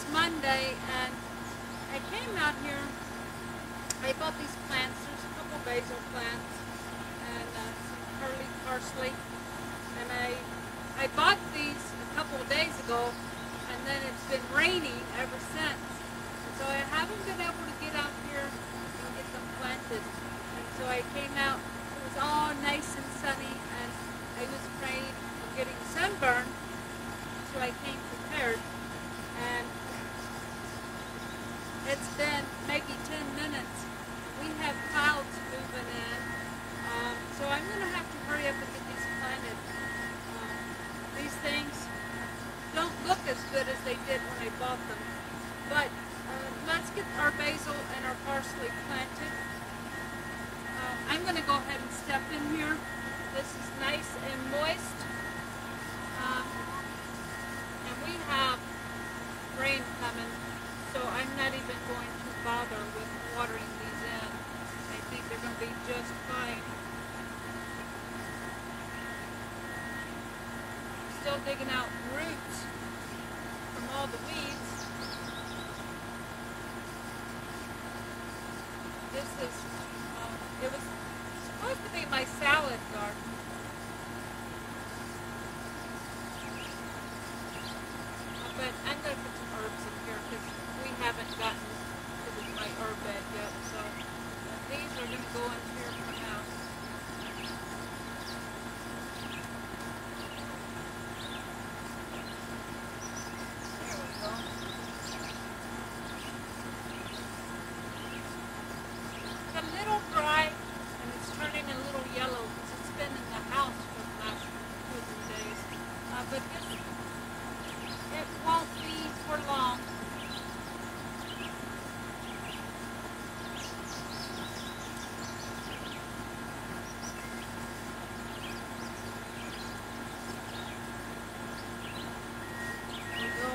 It's Monday, and I came out here. I bought these plants. There's a couple basil plants and some curly parsley. And I bought these a couple of days ago, and then it's been raining ever since. And so I haven't been able to get out here and get them planted. And so I came out. It was all nice and sunny, and I was afraid of getting sunburned, so I came prepared. And it's been maybe 10 minutes. We have clouds moving in, so I'm going to have to hurry up and get these planted. These things don't look as good as they did when I bought them, but let's get our basil and our parsley planted. I'm going to go ahead and step in here. This is nice and moist, and we have rain coming, so I'm not even going to bother with watering these in. I think they're going to be just fine. Still digging out roots from all the weeds. This is, it was supposed to be my salad garden. But I'm going to put some herbs in here because we haven't gotten to my herb bed yet. So these are going to go in here for now. There we go. It's a little dry and it's turning a little yellow because it's been in the house for the last 2 or 3 days. But this, it won't be for long. There we go.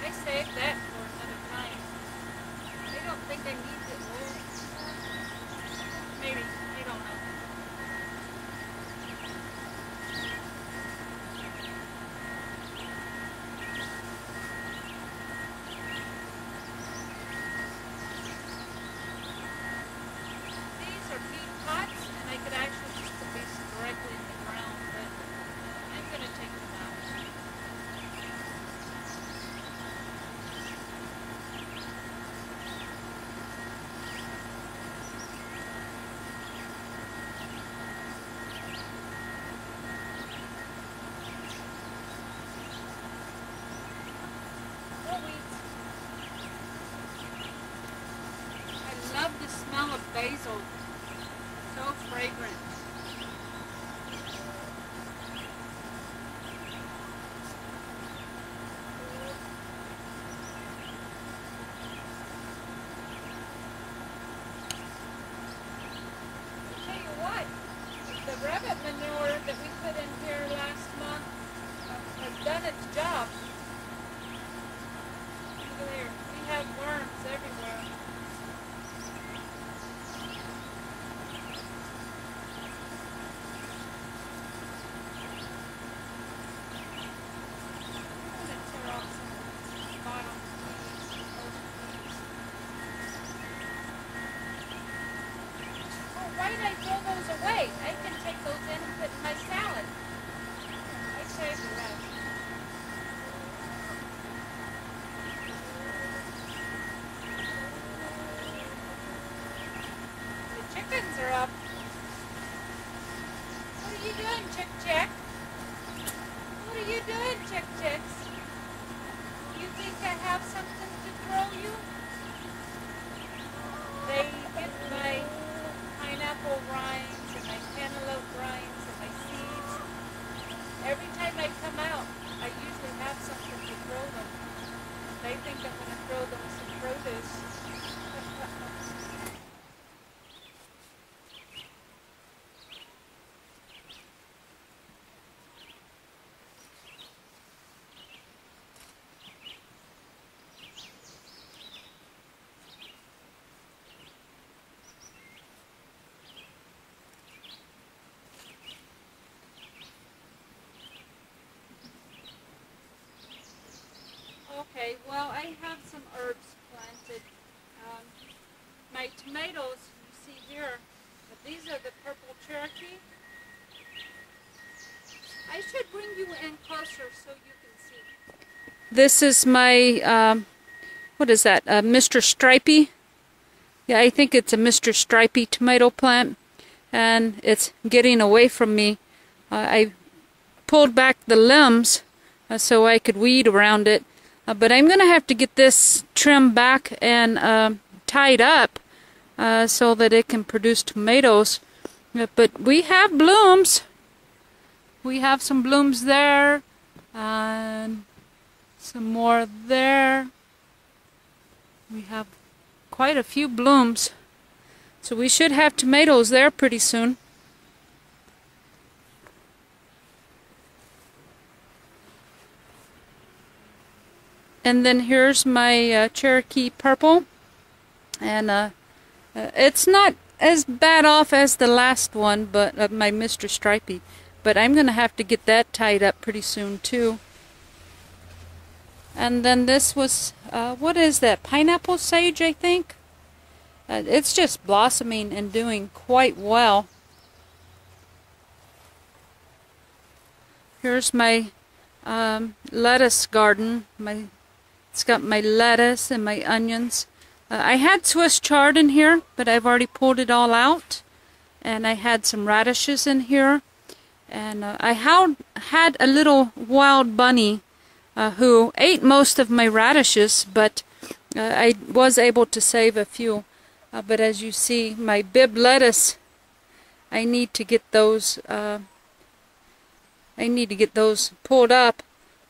I saved that for another time. I don't think I need it. Maybe. I don't know. These are peat pots, and I could actually just put these directly in the ground, but I'm going to take them out. More weeds. I love the smell of basil. So fragrant. I'll tell you what, the rabbit manure that we put in here last month has done its job. Look here, we have worms everywhere. Okay, well, I have some herbs planted. Um, my tomatoes, you see here, these are the purple Cherokee. I should bring you in closer so you can see. This is my, what is that, Mr. Stripey? Yeah, I think it's a Mr. Stripey tomato plant, and it's getting away from me. I pulled back the limbs so I could weed around it, but I'm going to have to get this trimmed back and tied up so that it can produce tomatoes. But we have blooms. We have some blooms there, and some more there. We have quite a few blooms. So we should have tomatoes there pretty soon. And then here's my Cherokee purple. And it's not as bad off as the last one, but my Mr. Stripey. But I'm going to have to get that tied up pretty soon too. And then this was, what is that? Pineapple sage, I think? It's just blossoming and doing quite well. Here's my lettuce garden. It's got my lettuce and my onions. I had Swiss chard in here, but I've already pulled it all out. And I had some radishes in here. And I had a little wild bunny who ate most of my radishes, but I was able to save a few. But as you see, my Bib lettuce, I need to get those pulled up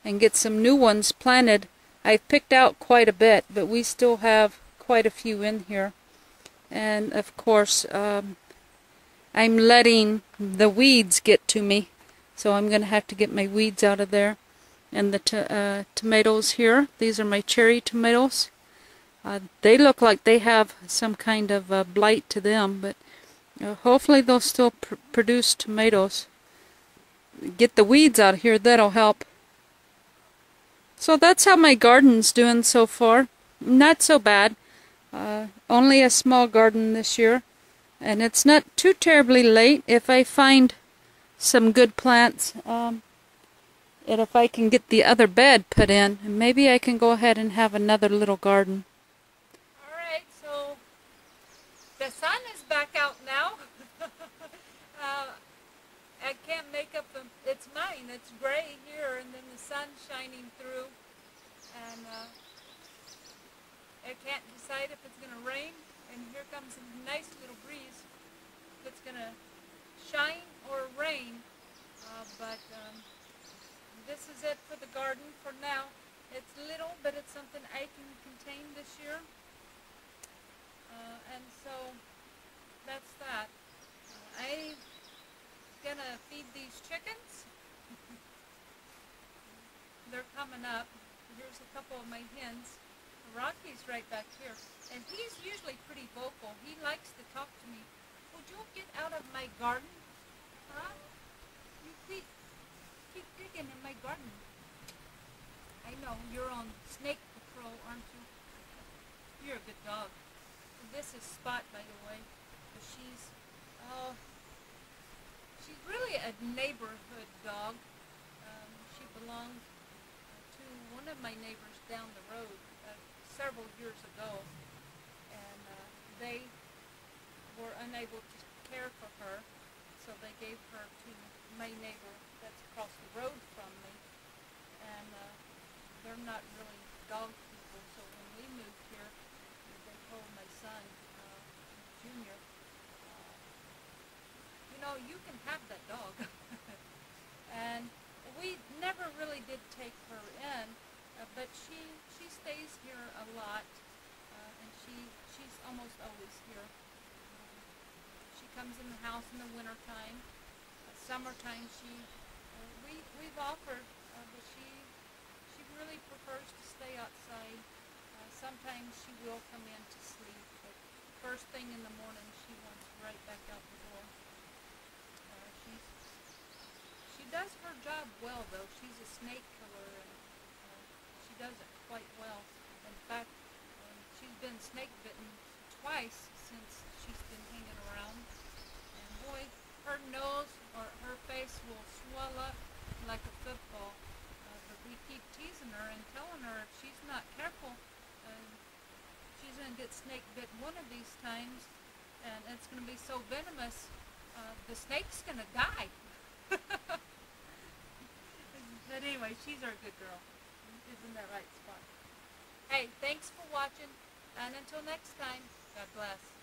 and get some new ones planted. I've picked out quite a bit, but we still have quite a few in here. And of course, I'm letting the weeds get to me, so I'm going to have to get my weeds out of there. And the tomatoes here, these are my cherry tomatoes. They look like they have some kind of blight to them, but hopefully they'll still produce tomatoes. Get the weeds out of here, that'll help. So that's how my garden's doing so far. Not so bad. Only a small garden this year. And it's not too terribly late if I find some good plants. And if I can get the other bed put in, maybe I can go ahead and have another little garden. Alright, so the sun is back out now. I can't make up it's mine. It's gray here, and then the sun's shining through. And I can't decide if it's going to rain. And here comes a nice little breeze. If it's going to shine or rain. But this is it for the garden for now. It's little, but it's something I can contain this year. And so that's that. I'm going to feed these chickens. They're coming up. Here's a couple of my hens. Rocky's right back here. And he's usually pretty vocal. He likes to talk to me. Would you get out of my garden? Huh? You keep digging in my garden. I know, you're on snake patrol, aren't you? You're a good dog. This is Spot, by the way. She's really a neighborhood dog. She belonged to one of my neighbors down the road several years ago, and they were unable to care for her, so they gave her to my neighbor that's across the road from me. And they're not really dog people, so when we moved here, they told my son, Junior, you know, you can have that dog. And we never really did take her in, but she stays here a lot, and she's almost always here. She comes in the house in the wintertime. Summertime, we've offered, but she really prefers to stay outside. Sometimes she will come in to sleep, but first thing in the morning, she wants right back out the door. She does her job well, though. She's a snake killer, and she does it quite well. snake bitten twice since she's been hanging around. And boy, her nose or her face will swell up like a football. But we keep teasing her and telling her if she's not careful, she's going to get snake bit one of these times, and it's going to be so venomous, the snake's going to die. But anyway, she's our good girl. Isn't that right, Spot? Hey, thanks for watching, and until next time, God bless.